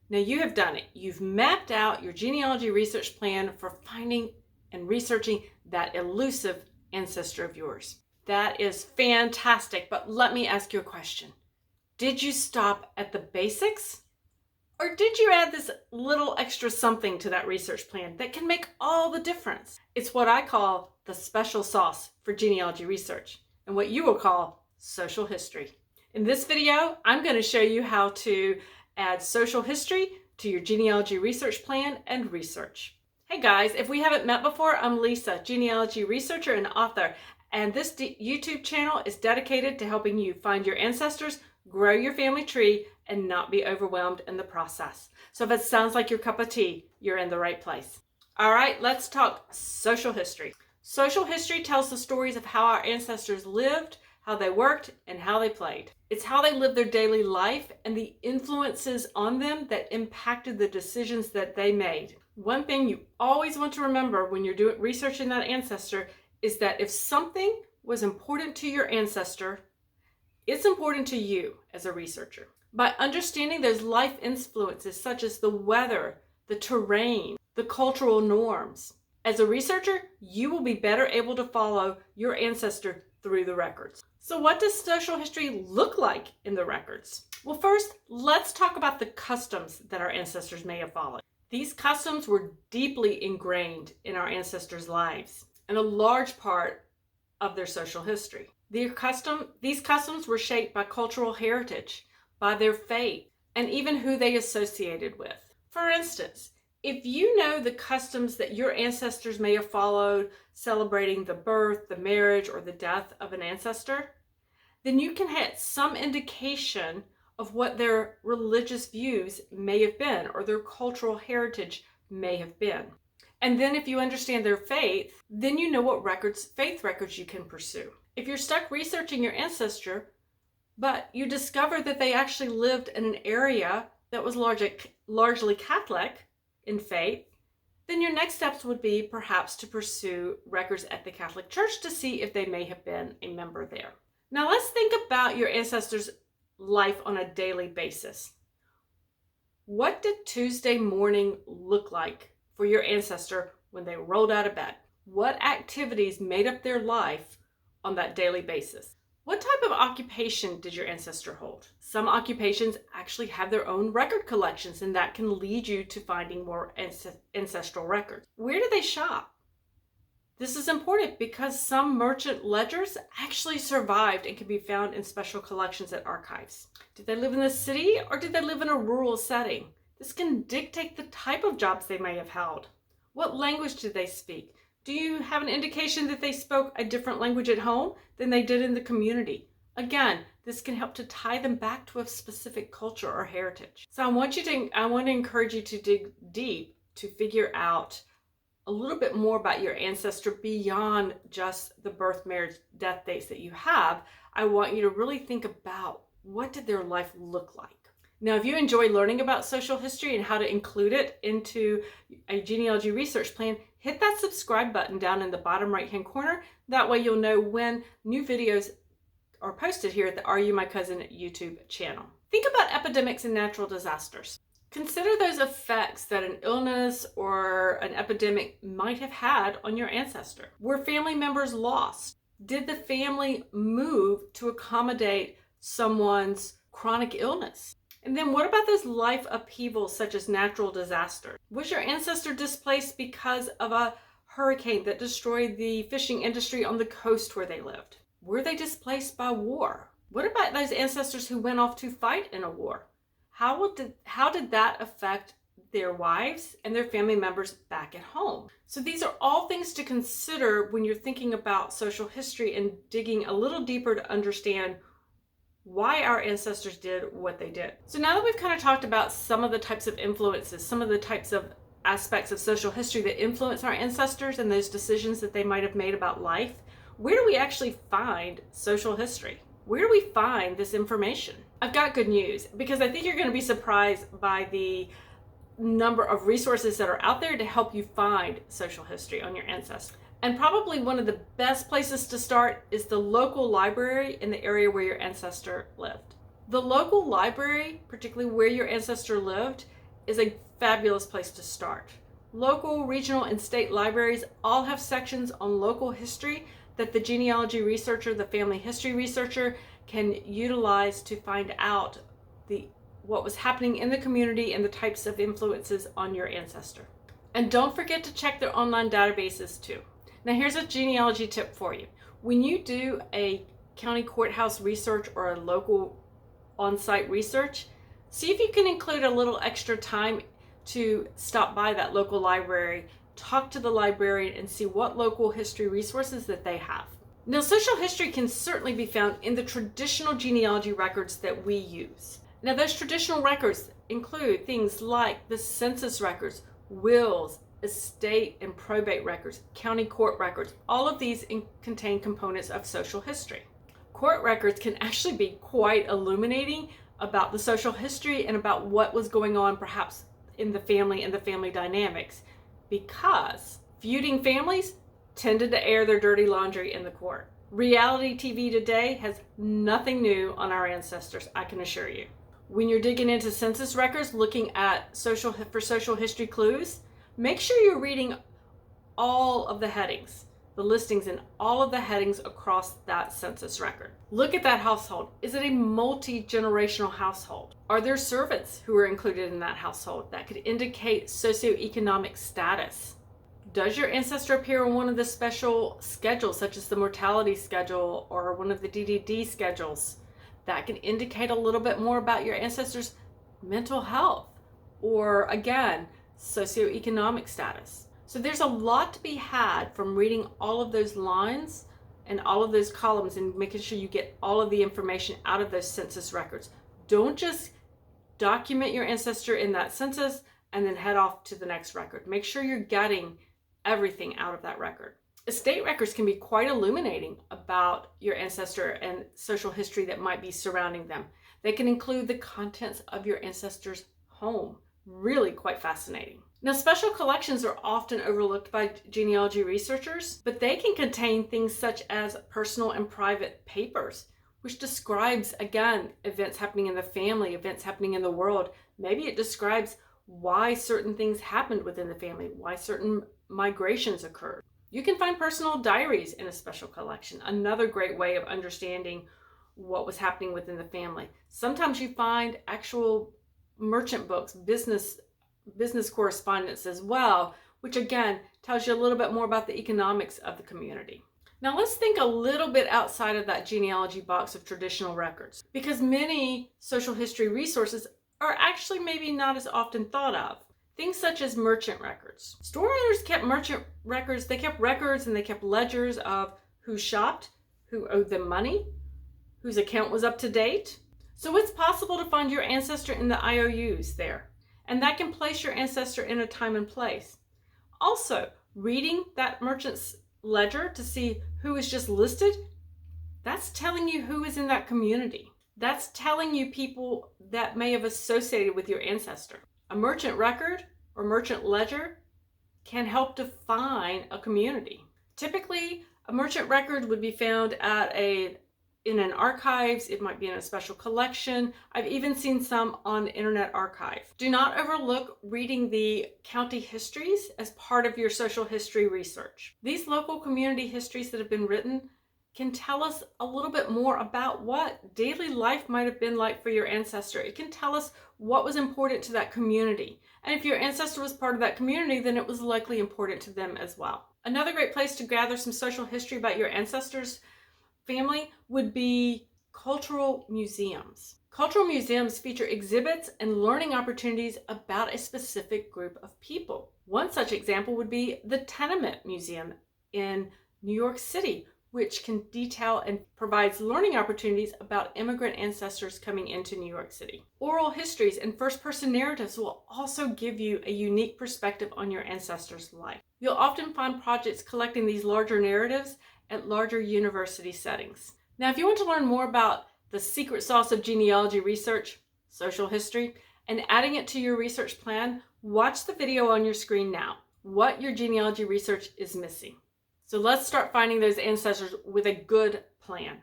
Now you have done it. You've mapped out your genealogy research plan for finding and researching that elusive ancestor of yours. That is fantastic, but let me ask you a question. Did you stop at the basics? Or did you add this little extra something to that research plan that can make all the difference? It's what I call the special sauce for genealogy research, and what you will call social history. In this video, I'm going to show you how to add social history to your genealogy research plan and research. Hey guys, if we haven't met before, I'm Lisa, genealogy researcher and author, and this YouTube channel is dedicated to helping you find your ancestors, grow your family tree, and not be overwhelmed in the process. So if it sounds like your cup of tea, you're in the right place. All right, let's talk social history. Social history tells the stories of how our ancestors lived, how they worked, and how they played. It's how they lived their daily life and the influences on them that impacted the decisions that they made. One thing you always want to remember when you're researching that ancestor is that if something was important to your ancestor, it's important to you as a researcher. By understanding those life influences such as the weather, the terrain, the cultural norms, as a researcher, you will be better able to follow your ancestor through the records. So what does social history look like in the records? Well, first, let's talk about the customs that our ancestors may have followed. These customs were deeply ingrained in our ancestors' lives and a large part of their social history. These customs were shaped by cultural heritage, by their faith, and even who they associated with. For instance, if you know the customs that your ancestors may have followed, celebrating the birth, the marriage, or the death of an ancestor, then you can have some indication of what their religious views may have been, or their cultural heritage may have been. And then if you understand their faith, then you know what faith records you can pursue. If you're stuck researching your ancestor, but you discover that they actually lived in an area that was largely Catholic in faith, then your next steps would be perhaps to pursue records at the Catholic Church to see if they may have been a member there. Now let's think about your ancestors' life on a daily basis. What did Tuesday morning look like for your ancestor when they rolled out of bed? What activities made up their life on that daily basis? What type of occupation did your ancestor hold? Some occupations actually have their own record collections, and that can lead you to finding more ancestral records. Where do they shop? This is important because some merchant ledgers actually survived and can be found in special collections at archives. Did they live in the city or did they live in a rural setting? This can dictate the type of jobs they may have held. What language did they speak? Do you have an indication that they spoke a different language at home than they did in the community? Again, this can help to tie them back to a specific culture or heritage. So I want to encourage you to dig deep to figure out a little bit more about your ancestor beyond just the birth, marriage, death dates that you have. I want you to really think about what did their life look like. Now, if you enjoy learning about social history and how to include it into a genealogy research plan, hit that subscribe button down in the bottom right-hand corner. That way you'll know when new videos are posted here at the Are You My Cousin YouTube channel. Think about epidemics and natural disasters. Consider those effects that an illness or an epidemic might have had on your ancestor. Were family members lost? Did the family move to accommodate someone's chronic illness? And then what about those life upheavals such as natural disasters? Was your ancestor displaced because of a hurricane that destroyed the fishing industry on the coast where they lived? Were they displaced by war? What about those ancestors who went off to fight in a war? How did that affect their wives and their family members back at home? So these are all things to consider when you're thinking about social history and digging a little deeper to understand why our ancestors did what they did. So now that we've kind of talked about some of the types of influences, some of the types of aspects of social history that influence our ancestors and those decisions that they might have made about life, where do we actually find social history? Where do we find this information? I've got good news, because I think you're going to be surprised by the number of resources that are out there to help you find social history on your ancestors. And probably one of the best places to start is the local library in the area where your ancestor lived. The local library, particularly where your ancestor lived, is a fabulous place to start. Local, regional, and state libraries all have sections on local history that the genealogy researcher, the family history researcher, can utilize to find out what was happening in the community and the types of influences on your ancestor. And don't forget to check their online databases too. Now here's a genealogy tip for you. When you do a county courthouse research or a local on-site research, see if you can include a little extra time to stop by that local library, talk to the librarian, and see what local history resources that they have. Now, social history can certainly be found in the traditional genealogy records that we use. Now, those traditional records include things like the census records, wills, estate and probate records, county court records. All of these contain components of social history. Court records can actually be quite illuminating about the social history and about what was going on perhaps in the family and the family dynamics, because feuding families tended to air their dirty laundry in the court. Reality TV today has nothing new on our ancestors, I can assure you. When you're digging into census records, looking at social history clues, make sure you're reading all of the headings, the listings in all of the headings across that census record. Look at that household. Is it a multi-generational household? Are there servants who are included in that household? That could indicate socioeconomic status. Does your ancestor appear on one of the special schedules, such as the mortality schedule or one of the DDD schedules? That can indicate a little bit more about your ancestor's mental health or, again, socioeconomic status. So there's a lot to be had from reading all of those lines and all of those columns and making sure you get all of the information out of those census records. Don't just document your ancestor in that census and then head off to the next record. Make sure you're getting everything out of that record. Estate records can be quite illuminating about your ancestor and social history that might be surrounding them. They can include the contents of your ancestor's home. Really quite fascinating. Now, special collections are often overlooked by genealogy researchers, but they can contain things such as personal and private papers, which describes, again, events happening in the family, events happening in the world. Maybe it describes why certain things happened within the family, why certain migrations occurred. You can find personal diaries in a special collection, another great way of understanding what was happening within the family. Sometimes you find actual merchant books, business correspondence as well, which again tells you a little bit more about the economics of the community. Now let's think a little bit outside of that genealogy box of traditional records, because many social history resources are actually maybe not as often thought of. Things such as merchant records. Store owners kept merchant records. They kept records and they kept ledgers of who shopped, who owed them money, whose account was up to date. So it's possible to find your ancestor in the IOUs there, and that can place your ancestor in a time and place. Also, reading that merchant's ledger to see who is just listed, that's telling you who is in that community. That's telling you people that may have associated with your ancestor. A merchant record or merchant ledger can help define a community. Typically, a merchant record would be found in an archives. It might be in a special collection. I've even seen some on Internet Archive. Do not overlook reading the county histories as part of your social history research. These local community histories that have been written can tell us a little bit more about what daily life might have been like for your ancestor. It can tell us what was important to that community. And if your ancestor was part of that community, then it was likely important to them as well. Another great place to gather some social history about your ancestors' family would be cultural museums. Cultural museums feature exhibits and learning opportunities about a specific group of people. One such example would be the Tenement Museum in New York City, which can detail and provides learning opportunities about immigrant ancestors coming into New York City. Oral histories and first-person narratives will also give you a unique perspective on your ancestors' life. You'll often find projects collecting these larger narratives at larger university settings. Now, if you want to learn more about the secret sauce of genealogy research, social history, and adding it to your research plan, watch the video on your screen now, what your genealogy research is missing. So let's start finding those ancestors with a good plan.